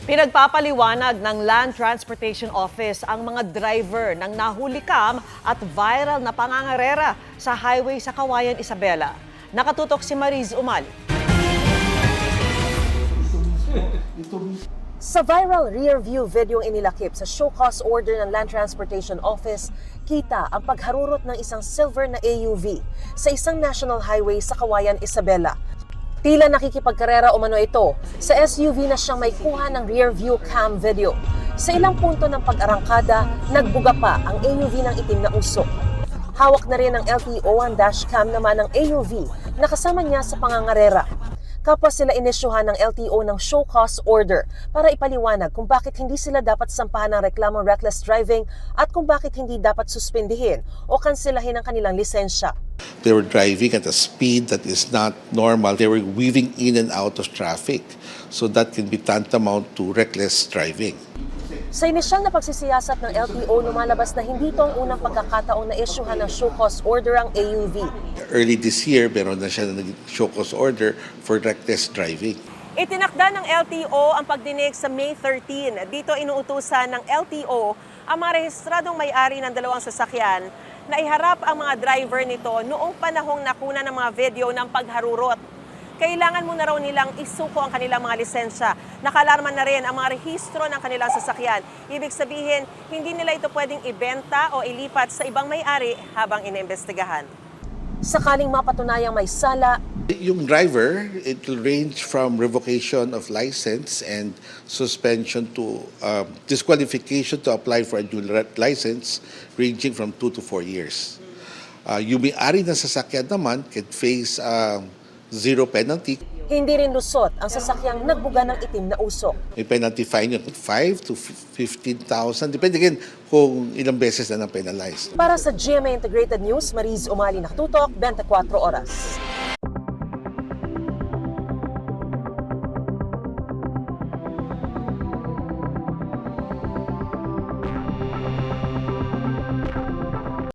Pinagpapaliwanag ng Land Transportation Office ang mga driver ng nahulikam at viral na pangangarera sa highway sa Kawayan, Isabela. Nakatutok si Mariz Umali. Sa viral rear-view video inilakip sa show cause order ng Land Transportation Office, kita ang pagharurot ng isang silver na AUV sa isang national highway sa Kawayan, Isabela. Tila nakikipagkarera umano ito sa SUV na siyang may kuha ng rear-view cam video. Sa ilang punto ng pag-arangkada, nagbuga pa ang AUV ng itim na usok. Hawak na rin ng LTO ang dashcam naman ng AUV na kasama niya sa pangangarera. Kapwa sila inisyuhan ng LTO ng show cause order para ipaliwanag kung bakit hindi sila dapat sampahan ng reklamong reckless driving at kung bakit hindi dapat suspindihin o kansilahin ang kanilang lisensya. They were driving at a speed that is not normal. They were weaving in and out of traffic. So that can be tantamount to reckless driving. Sa inisyal na pagsisiyasat ng LTO, lumalabas na hindi ito ang unang pagkakataong na-issuehan ng show cause order ang AUV. Early this year, meron na siya na show cause order for reckless driving. Itinakda ng LTO ang pagdinig sa May 13. Dito inuutusan ng LTO ang mga rehistradong may-ari ng dalawang sasakyan na iharap ang mga driver nito noong panahong nakuna ng mga video ng pagharurot. Kailangan muna raw nilang isuko ang kanilang mga lisensya. Nakalarma na rin ang mga rehistro ng kanilang sasakyan. Ibig sabihin, hindi nila ito pwedeng ibenta o ilipat sa ibang may-ari habang inimbestigahan. Sakaling mapatunayang may sala, Yung driver, it will range from revocation of license and suspension to disqualification to apply for a dual license ranging from 2 to 4 years. Yung may-ari ng sasakyan naman can face zero penalty. hindi rin lusot ang sasakyang nagbuga ng itim na usok. May penalty fine yun, 5 to 15,000. Depende din kung ilang beses na na-penalize. Para sa GMA Integrated News, Mariz Umali, nakatutok, 24 oras.